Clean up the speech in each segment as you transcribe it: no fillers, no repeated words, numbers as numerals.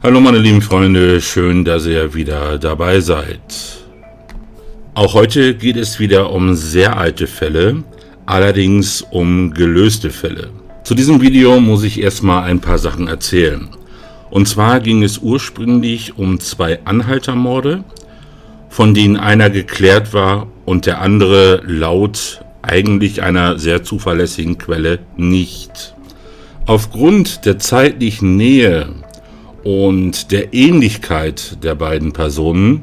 Hallo meine lieben Freunde, schön, dass ihr wieder dabei seid. Auch heute geht es wieder um sehr alte Fälle, allerdings um gelöste Fälle. Zu diesem Video muss ich erstmal ein paar Sachen erzählen. Und zwar ging es ursprünglich um 2 Anhaltermorde, von denen einer geklärt war und der andere laut eigentlich einer sehr zuverlässigen Quelle nicht. Aufgrund der zeitlichen Nähe und der Ähnlichkeit der beiden Personen,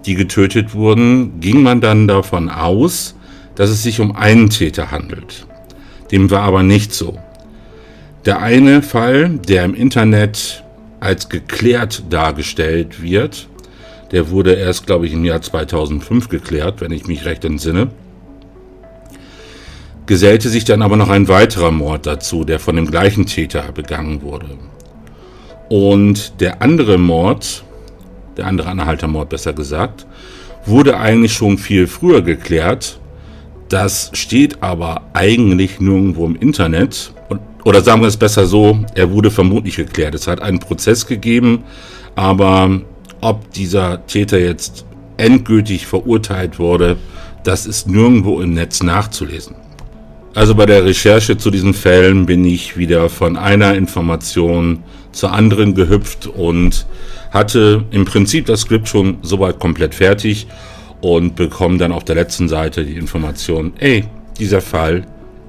die getötet wurden, ging man dann davon aus, dass es sich um einen Täter handelt. Dem war aber nicht so. Der eine Fall, der im Internet als geklärt dargestellt wird, der wurde erst, glaube ich, im Jahr 2005 geklärt, wenn ich mich recht entsinne, gesellte sich dann aber noch ein weiterer Mord dazu, der von dem gleichen Täter begangen wurde. Und der andere Mord, der andere Anhaltermord besser gesagt, wurde eigentlich schon viel früher geklärt. Das steht aber eigentlich nirgendwo im Internet. Oder sagen wir es besser so, er wurde vermutlich geklärt. Es hat einen Prozess gegeben, aber ob dieser Täter jetzt endgültig verurteilt wurde, das ist nirgendwo im Netz nachzulesen. Also bei der Recherche zu diesen Fällen bin ich wieder von einer Information zur anderen gehüpft und hatte im Prinzip das Skript schon soweit komplett fertig und bekomme dann auf der letzten Seite die Information, dieser Fall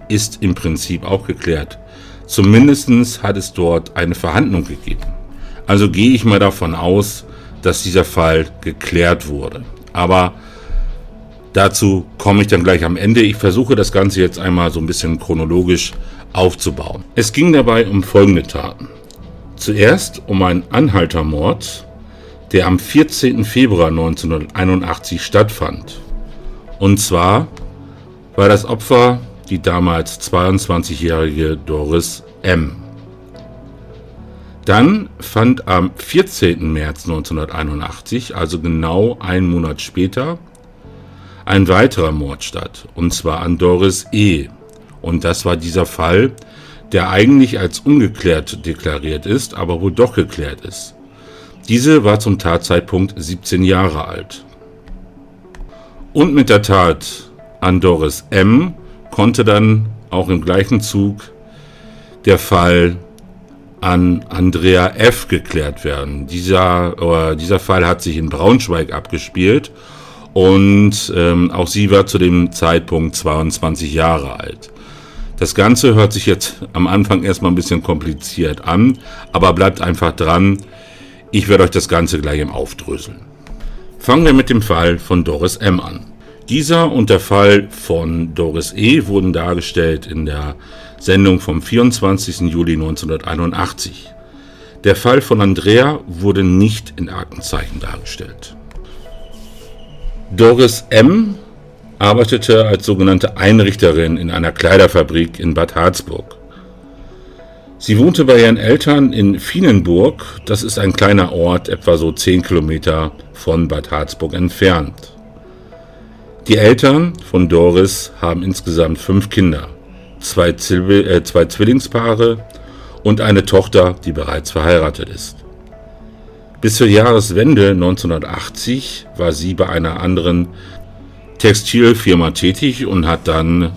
ist im Prinzip auch geklärt. Zumindest hat es dort eine Verhandlung gegeben. Also gehe ich mal davon aus, dass dieser Fall geklärt wurde. Aber dazu komme ich dann gleich am Ende. Ich versuche das Ganze jetzt einmal so ein bisschen chronologisch aufzubauen. Es ging dabei um folgende Taten. Zuerst um einen Anhaltermord, der am 14. Februar 1981 stattfand. Und zwar war das Opfer die damals 22-jährige Doris M. Dann fand am 14. März 1981, also genau einen Monat später, ein weiterer Mord statt, und zwar an Doris E. Und das war dieser Fall, der eigentlich als ungeklärt deklariert ist, aber wohl doch geklärt ist. Diese war zum Tatzeitpunkt 17 Jahre alt. Und mit der Tat an Doris M. konnte dann auch im gleichen Zug der Fall an Andrea F. geklärt werden. Dieser Fall hat sich in Braunschweig abgespielt und auch sie war zu dem Zeitpunkt 22 Jahre alt. Das Ganze hört sich jetzt am Anfang erstmal ein bisschen kompliziert an, aber bleibt einfach dran. Ich werde euch das Ganze gleich im Aufdröseln. Fangen wir mit dem Fall von Doris M. an. Dieser und der Fall von Doris E. wurden dargestellt in der Sendung vom 24. Juli 1981. Der Fall von Andrea wurde nicht in Aktenzeichen dargestellt. Doris M. arbeitete als sogenannte Einrichterin in einer Kleiderfabrik in Bad Harzburg. Sie wohnte bei ihren Eltern in Vienenburg, das ist ein kleiner Ort, etwa so 10 Kilometer von Bad Harzburg entfernt. Die Eltern von Doris haben insgesamt 5 Kinder, 2 Zwillingspaare und eine Tochter, die bereits verheiratet ist. Bis zur Jahreswende 1980 war sie bei einer anderen Textilfirma tätig und hat dann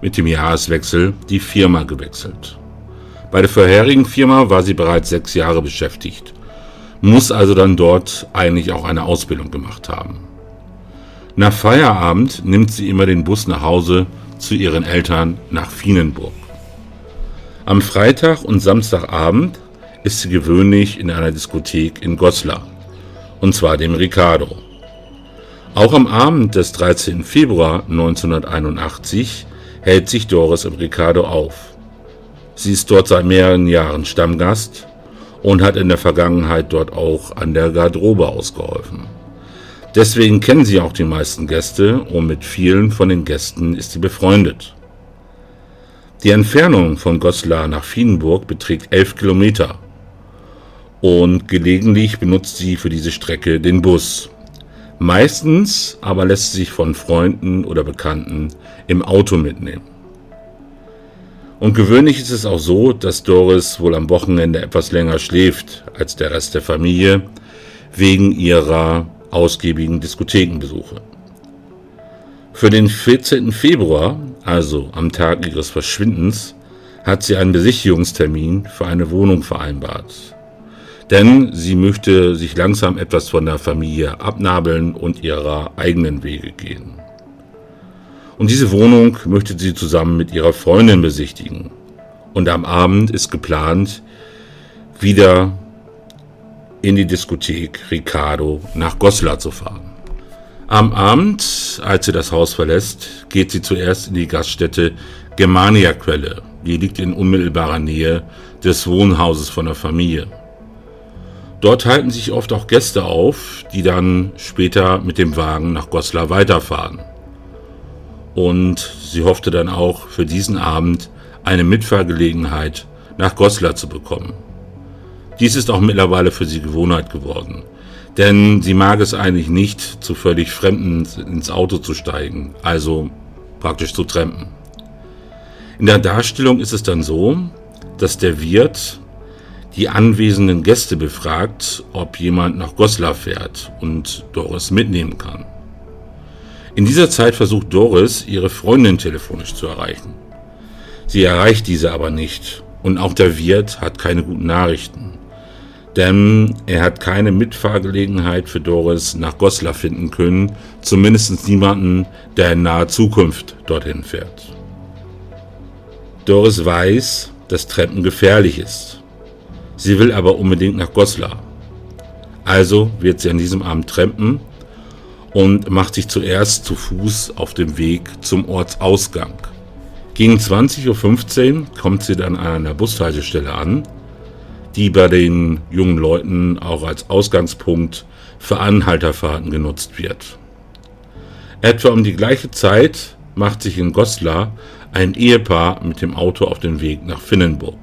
mit dem Jahreswechsel die Firma gewechselt. Bei der vorherigen Firma war sie bereits 6 Jahre beschäftigt, muss also dann dort eigentlich auch eine Ausbildung gemacht haben. Nach Feierabend nimmt sie immer den Bus nach Hause zu ihren Eltern nach Vienenburg. Am Freitag und Samstagabend ist sie gewöhnlich in einer Diskothek in Goslar, und zwar dem Ricardo. Auch am Abend des 13. Februar 1981 hält sich Doris im Ricardo auf. Sie ist dort seit mehreren Jahren Stammgast und hat in der Vergangenheit dort auch an der Garderobe ausgeholfen. Deswegen kennen sie auch die meisten Gäste und mit vielen von den Gästen ist sie befreundet. Die Entfernung von Goslar nach Vienenburg beträgt 11 Kilometer und gelegentlich benutzt sie für diese Strecke den Bus. Meistens aber lässt sie sich von Freunden oder Bekannten im Auto mitnehmen. Und gewöhnlich ist es auch so, dass Doris wohl am Wochenende etwas länger schläft als der Rest der Familie, wegen ihrer ausgiebigen Diskothekenbesuche. Für den 14. Februar, also am Tag ihres Verschwindens, hat sie einen Besichtigungstermin für eine Wohnung vereinbart. Denn sie möchte sich langsam etwas von der Familie abnabeln und ihrer eigenen Wege gehen. Und diese Wohnung möchte sie zusammen mit ihrer Freundin besichtigen. Und am Abend ist geplant, wieder in die Diskothek Ricardo nach Goslar zu fahren. Am Abend, als sie das Haus verlässt, geht sie zuerst in die Gaststätte Germania-Quelle. Die liegt in unmittelbarer Nähe des Wohnhauses von der Familie. Dort halten sich oft auch Gäste auf, die dann später mit dem Wagen nach Goslar weiterfahren. Und sie hoffte dann auch für diesen Abend eine Mitfahrgelegenheit nach Goslar zu bekommen. Dies ist auch mittlerweile für sie Gewohnheit geworden, denn sie mag es eigentlich nicht, zu völlig Fremden ins Auto zu steigen, also praktisch zu trampen. In der Darstellung ist es dann so, dass der Wirt die anwesenden Gäste befragt, ob jemand nach Goslar fährt und Doris mitnehmen kann. In dieser Zeit versucht Doris, ihre Freundin telefonisch zu erreichen. Sie erreicht diese aber nicht und auch der Wirt hat keine guten Nachrichten. Denn er hat keine Mitfahrgelegenheit für Doris nach Goslar finden können, zumindest niemanden, der in naher Zukunft dorthin fährt. Doris weiß, dass Trampen gefährlich ist. Sie will aber unbedingt nach Goslar. Also wird sie an diesem Abend trampen und macht sich zuerst zu Fuß auf dem Weg zum Ortsausgang. Gegen 20:15 Uhr kommt sie dann an einer Bushaltestelle an, die bei den jungen Leuten auch als Ausgangspunkt für Anhalterfahrten genutzt wird. Etwa um die gleiche Zeit macht sich in Goslar ein Ehepaar mit dem Auto auf den Weg nach Finnenburg.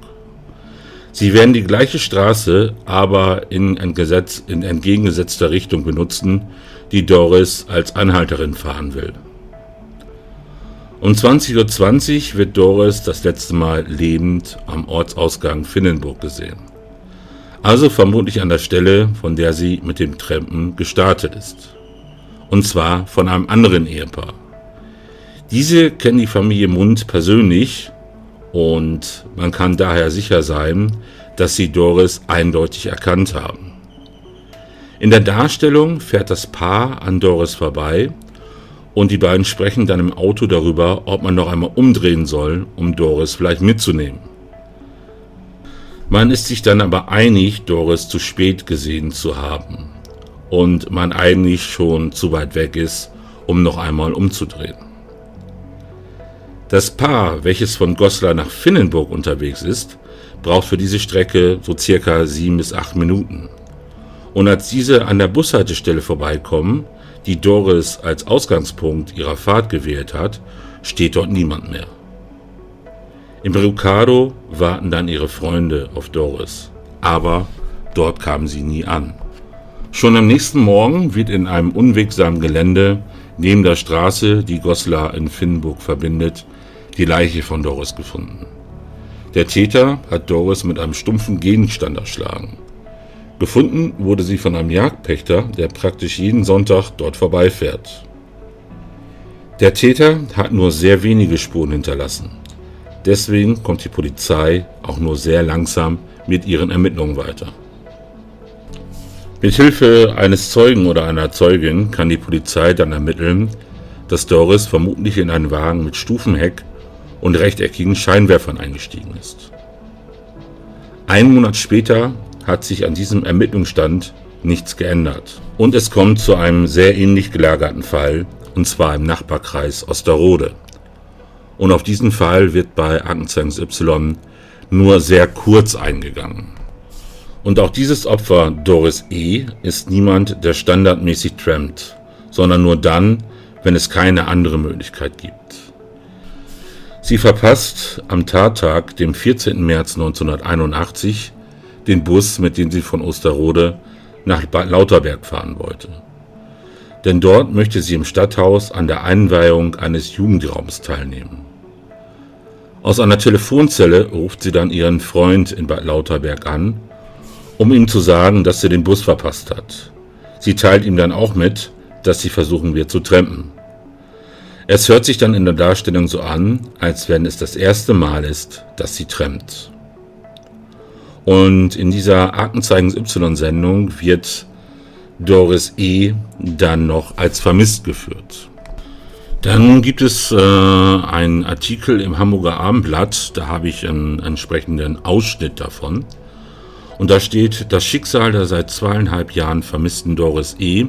Sie werden die gleiche Straße, aber in entgegengesetzter Richtung benutzen, die Doris als Anhalterin fahren will. Um 20:20 Uhr wird Doris das letzte Mal lebend am Ortsausgang Finnenburg gesehen. Also vermutlich an der Stelle, von der sie mit dem Trampen gestartet ist. Und zwar von einem anderen Ehepaar. Diese kennen die Familie Mund persönlich und man kann daher sicher sein, dass sie Doris eindeutig erkannt haben. In der Darstellung fährt das Paar an Doris vorbei und die beiden sprechen dann im Auto darüber, ob man noch einmal umdrehen soll, um Doris vielleicht mitzunehmen. Man ist sich dann aber einig, Doris zu spät gesehen zu haben und man eigentlich schon zu weit weg ist, um noch einmal umzudrehen. Das Paar, welches von Goslar nach Finnenburg unterwegs ist, braucht für diese Strecke so circa 7 bis 8 Minuten. Und als diese an der Bushaltestelle vorbeikommen, die Doris als Ausgangspunkt ihrer Fahrt gewählt hat, steht dort niemand mehr. Im Ricardo warten dann ihre Freunde auf Doris, aber dort kamen sie nie an. Schon am nächsten Morgen wird in einem unwegsamen Gelände neben der Straße, die Goslar in Finnenburg verbindet, die Leiche von Doris gefunden. Der Täter hat Doris mit einem stumpfen Gegenstand erschlagen. Gefunden wurde sie von einem Jagdpächter, der praktisch jeden Sonntag dort vorbeifährt. Der Täter hat nur sehr wenige Spuren hinterlassen. Deswegen kommt die Polizei auch nur sehr langsam mit ihren Ermittlungen weiter. Mit Hilfe eines Zeugen oder einer Zeugin kann die Polizei dann ermitteln, dass Doris vermutlich in einen Wagen mit Stufenheck und rechteckigen Scheinwerfern eingestiegen ist. Einen Monat später hat sich an diesem Ermittlungsstand nichts geändert. Und es kommt zu einem sehr ähnlich gelagerten Fall, und zwar im Nachbarkreis Osterode. Und auf diesen Fall wird bei Aktenzeichen Y nur sehr kurz eingegangen. Und auch dieses Opfer, Doris E., ist niemand, der standardmäßig trampt, sondern nur dann, wenn es keine andere Möglichkeit gibt. Sie verpasst am Tattag, dem 14. März 1981, den Bus, mit dem sie von Osterode nach Lauterberg fahren wollte. Denn dort möchte sie im Stadthaus an der Einweihung eines Jugendraums teilnehmen. Aus einer Telefonzelle ruft sie dann ihren Freund in Bad Lauterberg an, um ihm zu sagen, dass sie den Bus verpasst hat. Sie teilt ihm dann auch mit, dass sie versuchen wird zu trampen. Es hört sich dann in der Darstellung so an, als wenn es das erste Mal ist, dass sie trampt. Und in dieser Aktenzeichen Y-Sendung wird Doris E. dann noch als vermisst geführt. Dann gibt es einen Artikel im Hamburger Abendblatt, da habe ich einen entsprechenden Ausschnitt davon. Und da steht: Das Schicksal der seit 2,5 Jahren vermissten Doris E.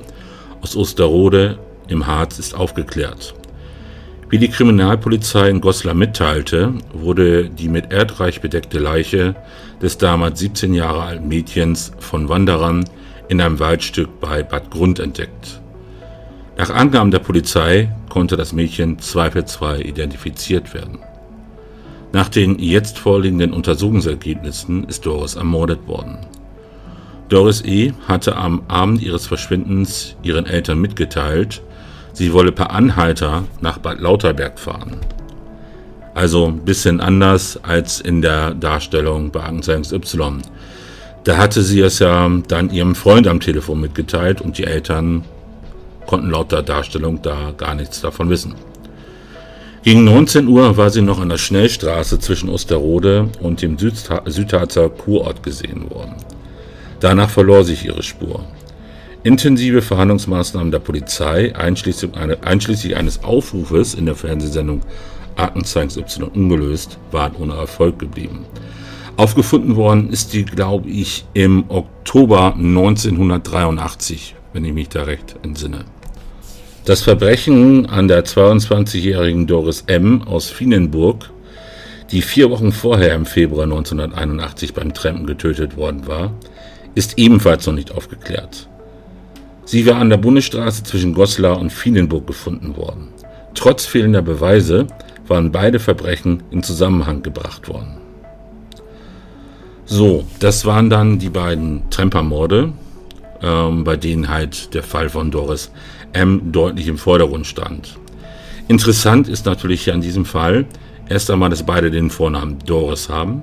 aus Osterode im Harz ist aufgeklärt. Wie die Kriminalpolizei in Goslar mitteilte, wurde die mit Erdreich bedeckte Leiche des damals 17 Jahre alten Mädchens von Wanderern in einem Waldstück bei Bad Grund entdeckt. Nach Angaben der Polizei konnte das Mädchen zweifelsfrei identifiziert werden. Nach den jetzt vorliegenden Untersuchungsergebnissen ist Doris ermordet worden. Doris E. hatte am Abend ihres Verschwindens ihren Eltern mitgeteilt, sie wolle per Anhalter nach Bad Lauterberg fahren. Also ein bisschen anders als in der Darstellung bei Aktenzeichen Y. Da hatte sie es ja dann ihrem Freund am Telefon mitgeteilt und die Eltern konnten laut der Darstellung da gar nichts davon wissen. Gegen 19 Uhr war sie noch an der Schnellstraße zwischen Osterode und dem Südharzer Kurort gesehen worden. Danach verlor sich ihre Spur. Intensive Verhandlungsmaßnahmen der Polizei, einschließlich eines Aufrufes in der Fernsehsendung Aktenzeichen Y ungelöst, waren ohne Erfolg geblieben. Aufgefunden worden ist die, glaube ich, im Oktober 1983, wenn ich mich da recht entsinne. Das Verbrechen an der 22-jährigen Doris M. aus Fienenburg, die 4 Wochen vorher im Februar 1981 beim Trampen getötet worden war, ist ebenfalls noch nicht aufgeklärt. Sie war an der Bundesstraße zwischen Goslar und Fienenburg gefunden worden. Trotz fehlender Beweise waren beide Verbrechen in Zusammenhang gebracht worden. So, das waren dann die beiden Trampermorde, bei denen halt der Fall von Doris M. deutlich im Vordergrund stand. Interessant ist natürlich hier an diesem Fall erst einmal, dass beide den Vornamen Doris haben.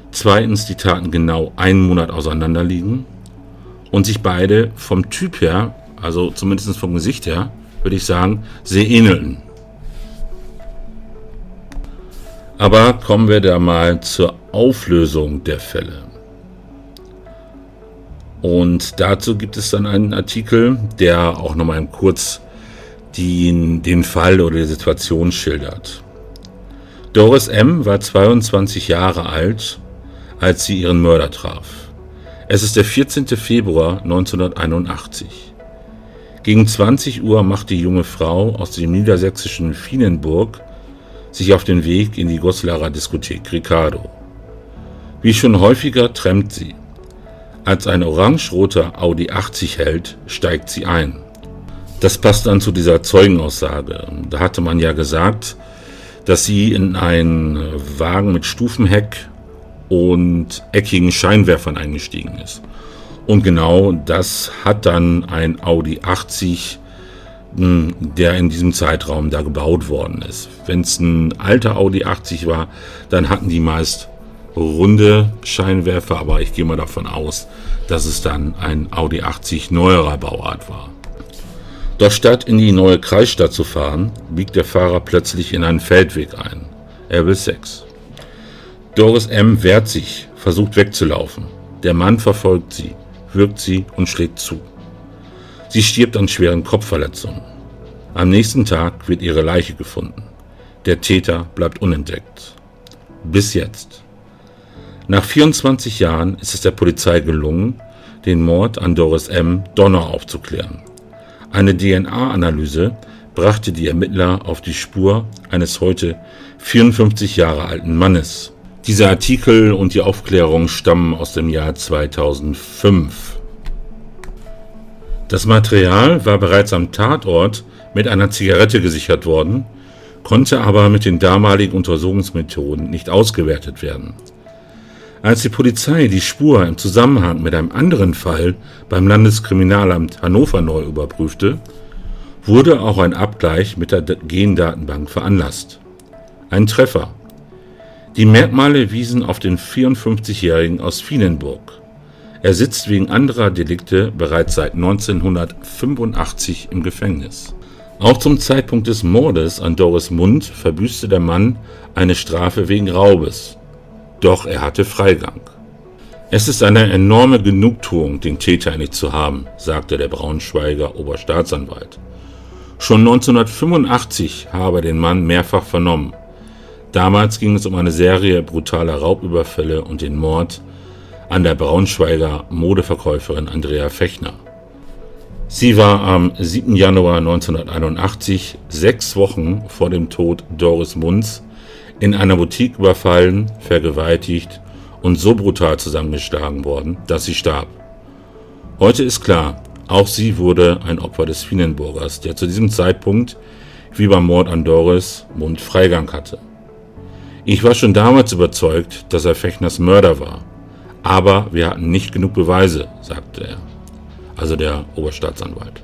Zweitens, die Taten genau einen Monat auseinander liegen und sich beide vom Typ her, also zumindest vom Gesicht her, würde ich sagen, sehr ähneln. Aber kommen wir da mal zur Auflösung der Fälle. Und dazu gibt es dann einen Artikel, der auch nochmal kurz den Fall oder die Situation schildert. Doris M. war 22 Jahre alt, als sie ihren Mörder traf. Es ist der 14. Februar 1981. Gegen 20 Uhr macht die junge Frau aus dem niedersächsischen Fienenburg sich auf den Weg in die Goslarer Diskothek Ricardo. Wie schon häufiger trampt sie. Als ein orange-roter Audi 80 hält, steigt sie ein. Das passt dann zu dieser Zeugenaussage. Da hatte man ja gesagt, dass sie in einen Wagen mit Stufenheck und eckigen Scheinwerfern eingestiegen ist. Und genau das hat dann ein Audi 80, der in diesem Zeitraum da gebaut worden ist. Wenn es ein alter Audi 80 war, dann hatten die meist runde Scheinwerfer, aber ich gehe mal davon aus, dass es dann ein Audi 80 neuerer Bauart war. Doch statt in die neue Kreisstadt zu fahren, biegt der Fahrer plötzlich in einen Feldweg ein. Er will Sex. Doris M. wehrt sich, versucht wegzulaufen. Der Mann verfolgt sie, würgt sie und schlägt zu. Sie stirbt an schweren Kopfverletzungen. Am nächsten Tag wird ihre Leiche gefunden. Der Täter bleibt unentdeckt. Bis jetzt. Nach 24 Jahren ist es der Polizei gelungen, den Mord an Doris M. Donner aufzuklären. Eine DNA-Analyse brachte die Ermittler auf die Spur eines heute 54 Jahre alten Mannes. Dieser Artikel und die Aufklärung stammen aus dem Jahr 2005. Das Material war bereits am Tatort mit einer Zigarette gesichert worden, konnte aber mit den damaligen Untersuchungsmethoden nicht ausgewertet werden. Als die Polizei die Spur im Zusammenhang mit einem anderen Fall beim Landeskriminalamt Hannover neu überprüfte, wurde auch ein Abgleich mit der Gendatenbank veranlasst. Ein Treffer. Die Merkmale wiesen auf den 54-Jährigen aus Vilenburg. Er sitzt wegen anderer Delikte bereits seit 1985 im Gefängnis. Auch zum Zeitpunkt des Mordes an Doris Mund verbüßte der Mann eine Strafe wegen Raubes. Doch er hatte Freigang. Es ist eine enorme Genugtuung, den Täter nicht zu haben, sagte der Braunschweiger Oberstaatsanwalt. Schon 1985 habe er den Mann mehrfach vernommen. Damals ging es um eine Serie brutaler Raubüberfälle und den Mord an der Braunschweiger Modeverkäuferin Andrea Fechner. Sie war am 7. Januar 1981, 6 Wochen vor dem Tod Doris Munds, in einer Boutique überfallen, vergewaltigt und so brutal zusammengeschlagen worden, dass sie starb. Heute ist klar, auch sie wurde ein Opfer des Vilenburgers, der zu diesem Zeitpunkt, wie beim Mord an Doris Mund, Freigang hatte. Ich war schon damals überzeugt, dass er Fechners Mörder war, aber wir hatten nicht genug Beweise, sagte er, also der Oberstaatsanwalt.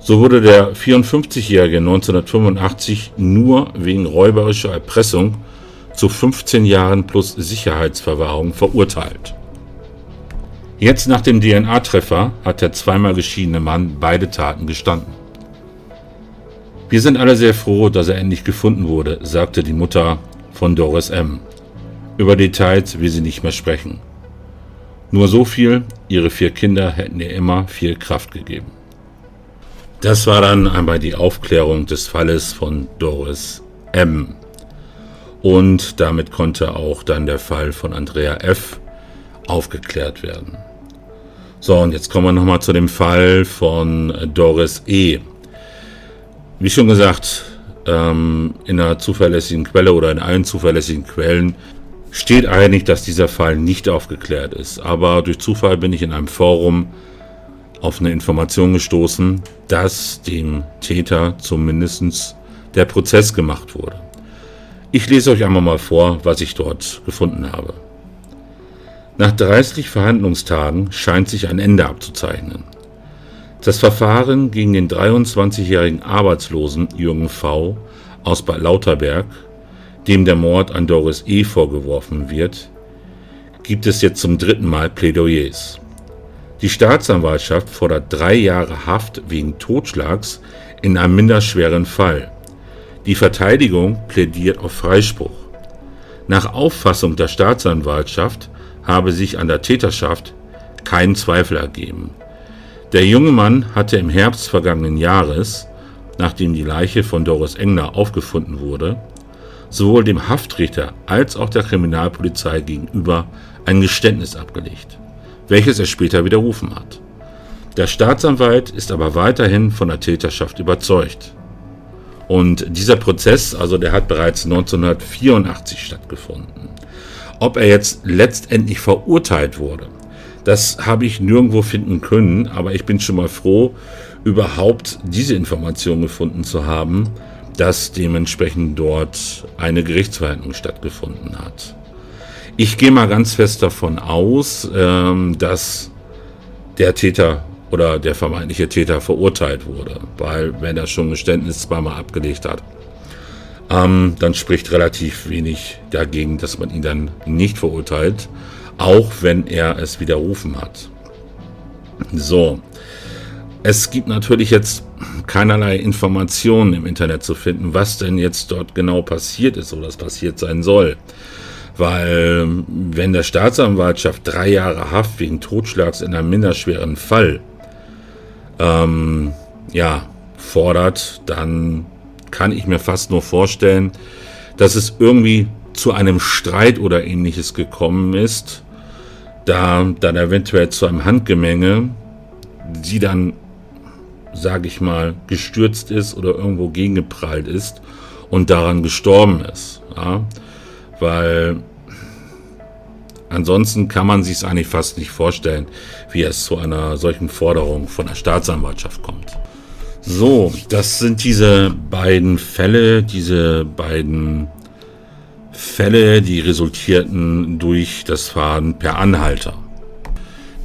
So wurde der 54-Jährige 1985 nur wegen räuberischer Erpressung zu 15 Jahren plus Sicherheitsverwahrung verurteilt. Jetzt nach dem DNA-Treffer hat der zweimal geschiedene Mann beide Taten gestanden. Wir sind alle sehr froh, dass er endlich gefunden wurde, sagte die Mutter von Doris M. Über Details will sie nicht mehr sprechen. Nur so viel, ihre 4 Kinder hätten ihr immer viel Kraft gegeben. Das war dann einmal die Aufklärung des Falles von Doris M. Und damit konnte auch dann der Fall von Andrea F. aufgeklärt werden. So, und jetzt kommen wir nochmal zu dem Fall von Doris E. Wie schon gesagt, in einer zuverlässigen Quelle oder in allen zuverlässigen Quellen steht eigentlich, dass dieser Fall nicht aufgeklärt ist. Aber durch Zufall bin ich in einem Forum auf eine Information gestoßen, dass dem Täter zumindest der Prozess gemacht wurde. Ich lese euch einmal mal vor, was ich dort gefunden habe. Nach 30 Verhandlungstagen scheint sich ein Ende abzuzeichnen. Das Verfahren gegen den 23-jährigen Arbeitslosen Jürgen V. aus Bad Lauterberg, dem der Mord an Doris E. vorgeworfen wird, gibt es jetzt zum 3. Mal Plädoyers. Die Staatsanwaltschaft fordert 3 Jahre Haft wegen Totschlags in einem minderschweren Fall. Die Verteidigung plädiert auf Freispruch. Nach Auffassung der Staatsanwaltschaft habe sich an der Täterschaft kein Zweifel ergeben. Der junge Mann hatte im Herbst vergangenen Jahres, nachdem die Leiche von Doris Engner aufgefunden wurde, sowohl dem Haftrichter als auch der Kriminalpolizei gegenüber ein Geständnis abgelegt, welches er später widerrufen hat. Der Staatsanwalt ist aber weiterhin von der Täterschaft überzeugt. Und dieser Prozess, also der hat bereits 1984 stattgefunden. Ob er jetzt letztendlich verurteilt wurde, das habe ich nirgendwo finden können, aber ich bin schon mal froh, überhaupt diese Information gefunden zu haben, dass dementsprechend dort eine Gerichtsverhandlung stattgefunden hat. Ich gehe mal ganz fest davon aus, dass der Täter oder der vermeintliche Täter verurteilt wurde, weil wenn er schon Geständnis zweimal abgelegt hat, dann spricht relativ wenig dagegen, dass man ihn dann nicht verurteilt, auch wenn er es widerrufen hat. So, es gibt natürlich jetzt keinerlei Informationen im Internet zu finden, was denn jetzt dort genau passiert ist oder was passiert sein soll. Weil wenn der Staatsanwaltschaft 3 Jahre Haft wegen Totschlags in einem minderschweren Fall fordert, dann kann ich mir fast nur vorstellen, dass es irgendwie zu einem Streit oder ähnliches gekommen ist, da dann eventuell zu einem Handgemenge, die dann, sage ich mal, gestürzt ist oder irgendwo gegengeprallt ist und daran gestorben ist. Ja? Weil ansonsten kann man sich es eigentlich fast nicht vorstellen, wie es zu einer solchen Forderung von der Staatsanwaltschaft kommt. So, das sind diese beiden Fälle, die resultierten durch das Fahren per Anhalter.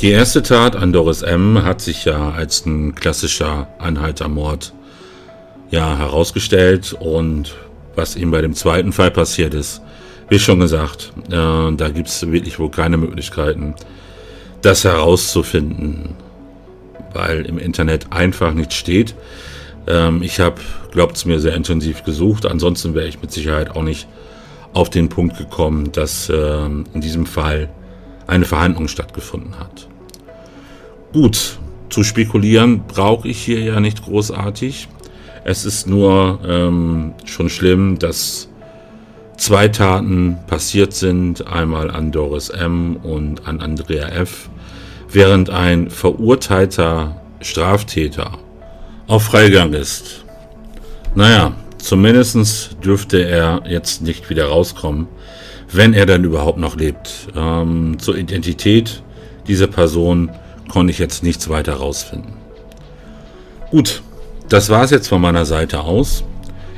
Die erste Tat an Doris M. hat sich ja als ein klassischer Anhaltermord herausgestellt, und was eben bei dem zweiten Fall passiert ist, Wie schon gesagt, da gibt es wirklich wohl keine Möglichkeiten, das herauszufinden, weil im Internet einfach nichts steht. Ich habe, glaubt es mir, sehr intensiv gesucht. Ansonsten wäre ich mit Sicherheit auch nicht auf den Punkt gekommen, dass in diesem Fall eine Verhandlung stattgefunden hat. Gut, zu spekulieren brauche ich hier ja nicht großartig. Es ist nur schon schlimm, dass 2 Taten passiert sind, einmal an Doris M. und an Andrea F., während ein verurteilter Straftäter auf Freigang ist. Naja, zumindest dürfte er jetzt nicht wieder rauskommen, wenn er dann überhaupt noch lebt. Zur Identität dieser Person konnte ich jetzt nichts weiter rausfinden. Gut, das war es jetzt von meiner Seite aus.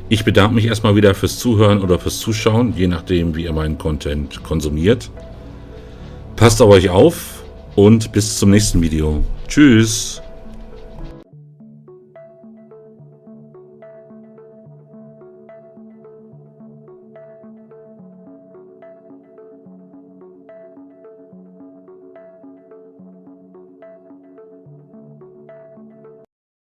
Ich bedanke mich erstmal wieder fürs Zuhören oder fürs Zuschauen, je nachdem, wie ihr meinen Content konsumiert. Passt auf euch auf und bis zum nächsten Video. Tschüss!